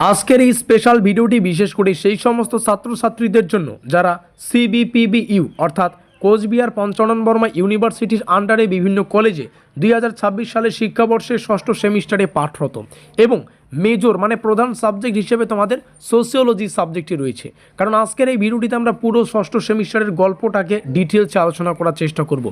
আজকের এই স্পেশাল ভিডিওটি বিশেষ করে সেই সমস্ত ছাত্রছাত্রীদের জন্য যারা সিবিপিবিইউ অর্থাৎ কোচবিহার পঞ্চানন বর্মা ইউনিভার্সিটির আন্ডারে বিভিন্ন কলেজে 2026 সালের শিক্ষাবর্ষের ষষ্ঠ সেমিস্টারে পাঠরত এবং মেজর মানে প্রধান সাবজেক্ট হিসেবে তোমাদের সোশিওলজি সাবজেক্টটি রয়েছে। কারণ আজকের এই ভিডিওটিতে আমরা পুরো ষষ্ঠ সেমিস্টারের গল্পটাকে ডিটেলসে আলোচনা করার চেষ্টা করব।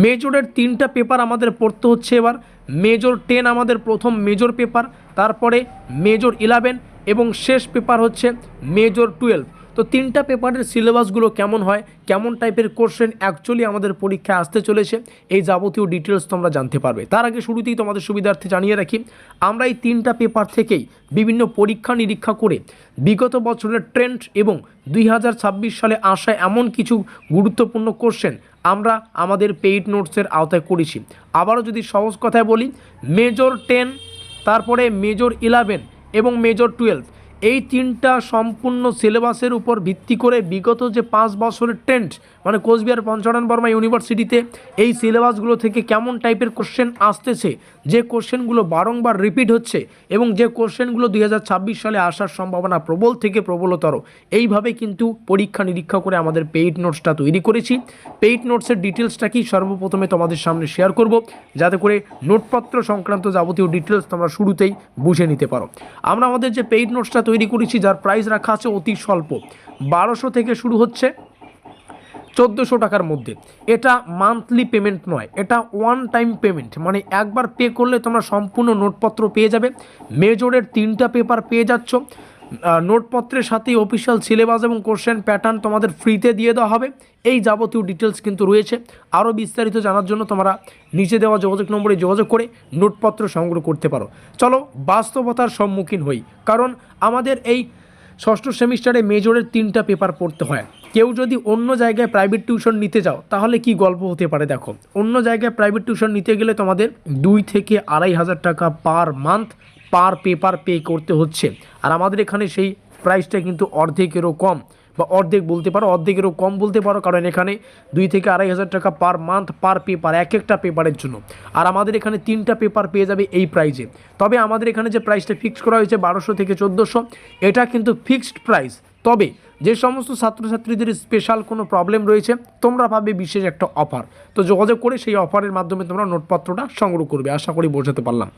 মেজরের 3টা পেপার আমাদের পড়তে হচ্ছে এবার। মেজর 10 আমাদের প্রথম মেজর পেপার, তারপরে মেজর 11 এবং শেষ পেপার হচ্ছে মেজর 12। তো 3টা পেপারের সিলেবাসগুলো কেমন হয়, কেমন টাইপের কোশ্চেন অ্যাকচুয়ালি আমাদের পরীক্ষায় আসতে চলেছে, এই যাবতীয় ডিটেলস তোমরা জানতে পারবে। তার আগে শুরুতেই তোমাদের সুবিধার্থে জানিয়ে রাখি, আমরা এই 3টা পেপার থেকেই বিভিন্ন পরীক্ষা নিরীক্ষা করে বিগত বছরের ট্রেন্ড এবং 2026 সালে আসা এমন কিছু গুরুত্বপূর্ণ কোশ্চেন আমরা আমাদের পেইড নোটসের আওতায় করেছি। আবারও যদি সহজ কথায় বলি, মেজর 10, তারপরে মেজর 11 এবং মেজর 12, এই 3টা সম্পূর্ণ সিলেবাসের উপর ভিত্তি করে বিগত যে 5 বছরের ট্রেন্ড মানে কোচবিহার পঞ্চানন বর্মা ইউনিভার্সিটিতে এই সিলেবাসগুলো থেকে কেমন টাইপের কোশ্চেন আসতেছে, যে কোশ্চেনগুলো বারংবার রিপিট হচ্ছে এবং যে কোশ্চেনগুলো 2026 সালে আসার সম্ভাবনা প্রবল থেকে প্রবলতর, এইভাবে কিন্তু পরীক্ষা নিরীক্ষা করে আমাদের পেইড নোটসটা তৈরি করেছি। পেইড নোটসের ডিটেলসটা কি সর্বপ্রথমে তোমাদের সামনে শেয়ার করব, যাতে করে নোটপত্র সংক্রান্ত যাবতীয় ডিটেলস তোমরা শুরুতেই বুঝে নিতে পারো। আমরা আমাদের যে পেইড নোটসটা তৈরি করেছি, যার প্রাইস রাখা আছে অতি স্বল্প, 1200 থেকে শুরু হচ্ছে 1400 টাকার মধ্যে। এটা মান্থলি পেমেন্ট নয়, এটা ওয়ান টাইম পেমেন্ট, মানে একবার পে করলে তোমরা সম্পূর্ণ নোটপত্র পেয়ে যাবে। মেজরের 3টা পেপার পেয়ে যাচ্ছ, নোটপত্রের সাথে অফিসিয়াল সিলেবাস এবং কোশ্চেন প্যাটার্ন তোমাদের ফ্রিতে দিয়ে দেওয়া হবে। এই যাবতীয় ডিটেলস কিন্তু রয়েছে। আরও বিস্তারিত জানার জন্য তোমরা নিচে দেওয়া যোগাযোগ নম্বরে যোগাযোগ করে নোটপত্র সংগ্রহ করতে পারো। চলো বাস্তবতার সম্মুখীন হই, কারণ আমাদের এই ষষ্ঠ সেমিস্টারে মেজরের 3টা পেপার পড়তে হয়। কেউ যদি অন্য জায়গায় প্রাইভেট টিউশন নিতে যাও তাহলে কি গল্প হতে পারে দেখো। অন্য জায়গায় প্রাইভেট টিউশন নিতে গেলে তোমাদের 2 থেকে 2500 টাকা per month per paper pay করতে হচ্ছে, আর আমাদের এখানে সেই প্রাইসটা কিন্তু অর্ধেকেরও কম, বা অর্ধেক বলতে পারো, অর্ধেকেরও কম বলতে পারো, কারণ এখানে 2 থেকে 2500 টাকা পার মান্থ পার পেপার এক একটা পেপারের জন্য। আর আমাদের এখানে 3টা পেপার পেয়ে যাবে এই প্রাইসে। তবে আমাদের এখানে যে প্রাইসটা ফিক্স করা হয়েছে 1200 থেকে 1400, এটা কিন্তু ফিক্সড প্রাইস। তবে যে সমস্ত ছাত্রছাত্রীদের স্পেশাল কোনো প্রবলেম রয়েছে, তোমরা পাবে বিশেষ একটা অফার। তো যোগাযোগ করে সেই অফারের মাধ্যমে তোমরা নোটপত্রটা সংগ্রহ করবে, আশা করি বোঝাতে পারলাম।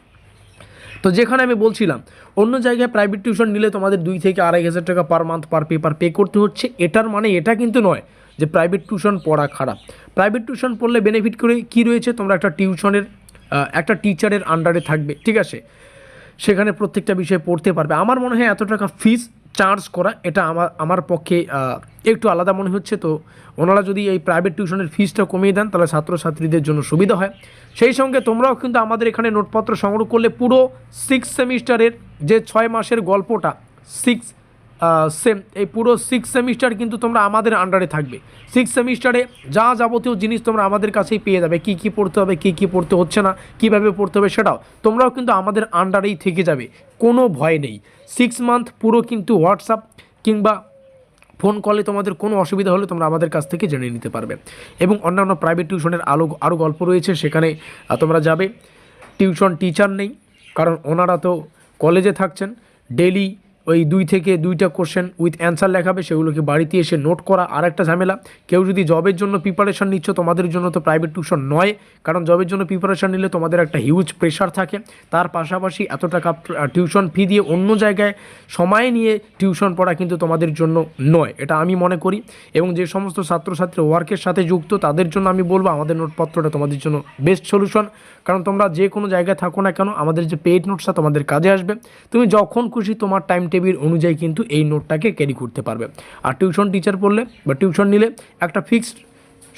তো যেখানে আমি বলছিলাম অন্য জায়গায় প্রাইভেট টিউশন নিলে তোমাদের 2 থেকে 2500 টাকা per month per paper pay করতে হচ্ছে, এটার মানে এটা কিন্তু নয় যে প্রাইভেট টিউশন পড়া খারাপ। প্রাইভেট টিউশন পড়লে বেনিফিট করে কী রয়েছে, তোমরা একটা টিউশনের একটা টিচারের আন্ডারে থাকবে, ঠিক আছে, সেখানে প্রত্যেকটা বিষয় পড়তে পারবে। আমার মনে হয় এত টাকা ফিস চার্জ করা এটা আমার পক্ষে একটু আলাদা মনে হচ্ছে। তো ওনারা যদি এই প্রাইভেট টিউশনের ফিসটা কমিয়ে দেন তাহলে ছাত্রছাত্রীদের জন্য সুবিধা হয়। সেই সঙ্গে তোমরাও কিন্তু আমাদের এখানে নোটপত্র সংগ্রহ করলে পুরো 6 সেমিস্টারের যে 6 মাসের গল্পটা, এই পুরো 6 সেমিস্টার কিন্তু তোমরা আমাদের আন্ডারে থাকবে। 6 সেমিস্টারে যা যাবতীয় জিনিস তোমরা আমাদের কাছেই পেয়ে যাবে, কী কী পড়তে হবে, কী কী পড়তে হচ্ছে না, কীভাবে পড়তে হবে সেটাও তোমরাও কিন্তু আমাদের আন্ডারেই থেকে যাবে, কোনো ভয় নেই। 6 মান্থ পুরো কিন্তু হোয়াটসঅ্যাপ কিংবা ফোন কলে তোমাদের কোনো অসুবিধা হলে তোমরা আমাদের কাছ থেকে জেনে নিতে পারবে। এবং অন্যান্য প্রাইভেট টিউশনের আরও গল্প রয়েছে, সেখানে তোমরা যাবে। টিউশন টিচার নেই, কারণ ওনারা তো কলেজে থাকছেন, ডেলি ওই 2 থেকে 2টা কোশ্চেন উইথ অ্যান্সার লেখাবে, সেগুলোকে বাড়িতে এসে নোট করা আর একটা ঝামেলা। কেউ যদি জবের জন্য প্রিপারেশান নিচ্ছ, তোমাদের জন্য তো প্রাইভেট টিউশন নয়, কারণ জবের জন্য প্রিপারেশান নিলে তোমাদের একটা হিউজ প্রেশার থাকে। তার পাশাপাশি এত টাকা টিউশন ফি দিয়ে অন্য জায়গায় সময় নিয়ে টিউশন পড়া কিন্তু তোমাদের জন্য নয়, এটা আমি মনে করি। এবং যে সমস্ত ছাত্রছাত্রী ওয়ার্কের সাথে যুক্ত তাদের জন্য আমি বলবো আমাদের নোটপত্রটা তোমাদের জন্য বেস্ট সলিউশন। কারণ তোমরা যে কোনো জায়গায় থাকো না কেন, আমাদের যে পেইড নোটসটা তোমাদের কাজে আসবে। তুমি যখন খুশি তোমার টাইম টেবিল অনুযায়ী কিন্তু এই নোটটাকে ক্যারি করতে পারবে। আর টিউশন টিচার পড়লে বা টিউশন নিলে একটা ফিক্সড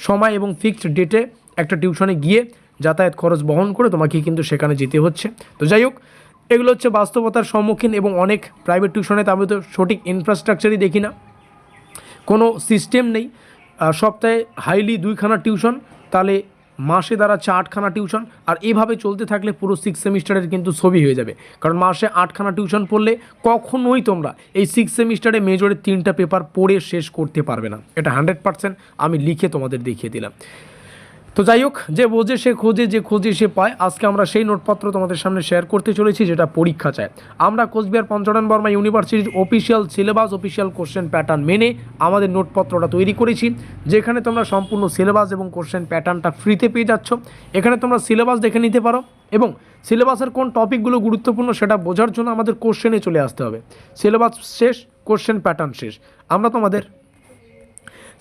সময় এবং ফিক্সড ডেটে একটা টিউশনে গিয়ে যাতায়াত খরচ বহন করে তোমাকে কিন্তু সেখানে যেতে হচ্ছে। তো যাই হোক, এগুলো হচ্ছে বাস্তবতার সম্মুখীন। এবং অনেক প্রাইভেট টিউশনে আমি তো সঠিক ইনফ্রাস্ট্রাকচারই দেখি না, কোনো সিস্টেম নেই। সপ্তাহে হাইলি 2খানা টিউশন, তাহলে মাসে দাঁড়াচ্ছে 8খানা টিউশন। আর এভাবে চলতে থাকলে পুরো 6 সেমিস্টারের কিন্তু ছবি হয়ে যাবে, কারণ মাসে 8খানা টিউশন পড়লে কখনোই তোমরা এই 6 সেমিস্টারে মেজরের 3টা পেপার পড়ে শেষ করতে পারবে না। এটা 100% আমি লিখে তোমাদের দেখিয়ে দিলাম। তো যাই হোক, যে বোঝে সে খোঁজে, যে খোঁজে সে পায়। আজকে আমরা সেই নোটপত্র তোমাদের সামনে শেয়ার করতে চলেছি যেটা পরীক্ষা চায়। আমরা কোচবিহার পঞ্চনন বর্মা ইউনিভার্সিটির official syllabus, official question pattern মেনে আমাদের নোটপত্রটা তৈরি করেছি, যেখানে তোমরা সম্পূর্ণ সিলেবাস এবং কোশ্চেন প্যাটার্নটা ফ্রিতে পেয়ে যাচ্ছ। এখানে তোমরা সিলেবাস দেখে নিতে পারো এবং সিলেবাসের কোন টপিকগুলো গুরুত্বপূর্ণ সেটা বোঝার জন্য আমাদের কোশ্চেনে চলে আসতে হবে। সিলেবাস শেষ, কোশ্চেন প্যাটার্ন শেষ। আমরা তোমাদের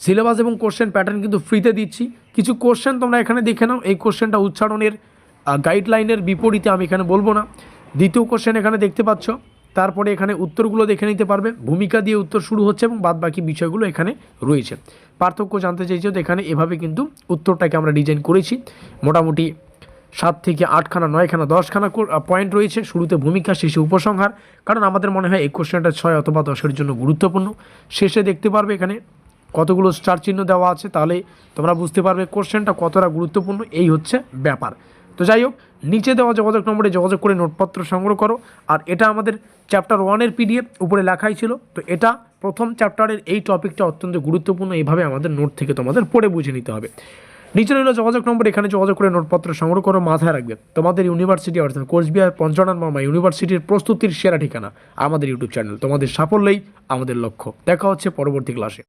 সিলেবাস এবং কোশ্চেন প্যাটার্ন কিন্তু ফ্রিতে দিচ্ছি। কিছু কোশ্চেন তোমরা এখানে দেখে নাও। এই কোশ্চেনটা উচ্চারণের গাইডলাইনের বিপরীতে আমি এখানে বলবো না। দ্বিতীয় কোশ্চেন এখানে দেখতে পাচ্ছ, তারপরে এখানে উত্তরগুলো দেখে নিতে পারবে। ভূমিকা দিয়ে উত্তর শুরু হচ্ছে এবং বাদবাকি বিষয়গুলো এখানে রয়েছে। পার্থক্য জানতে চাইছো তো এখানে এভাবে কিন্তু উত্তরটাকে আমরা ডিজাইন করেছি। মোটামুটি 7 থেকে 8খানা 9খানা 10খানা পয়েন্ট রয়েছে। শুরুতে ভূমিকা, শেষে উপসংহার। কারণ আমাদের মনে হয় এই কোশ্চেনটা 6 অথবা 10-এর জন্য গুরুত্বপূর্ণ। শেষে দেখতে পারবে এখানে কতগুলো স্টার চিহ্ন দেওয়া আছে, তাহলে তোমরা বুঝতে পারবে কোশ্চেনটা কতটা গুরুত্বপূর্ণ। এই হচ্ছে ব্যাপার। তো যাই হোক, নিচে দেওয়া যোগাযোগ নম্বরে যোগাযোগ করে নোটপত্র সংগ্রহ করো। আর এটা আমাদের চ্যাপ্টার 1-এর পিডিএফ, উপরে লেখাই ছিল। তো এটা প্রথম চ্যাপ্টারের এই টপিকটা অত্যন্ত গুরুত্বপূর্ণ। এইভাবে আমাদের নোট থেকে তোমাদের পড়ে বুঝে নিতে হবে। নিচে রইল যোগাযোগ নম্বর, এখানে যোগাযোগ করে নোটপত্র সংগ্রহ করো। মাথায় রাখবে, তোমাদের ইউনিভার্সিটি অর্থাৎ কোচবিহার পঞ্চনন বর্মা ইউনিভার্সিটির প্রস্তুতির সেরা ঠিকানা আমাদের ইউটিউব চ্যানেল। তোমাদের সাফল্যই আমাদের লক্ষ্য। দেখা হচ্ছে পরবর্তী ক্লাসে।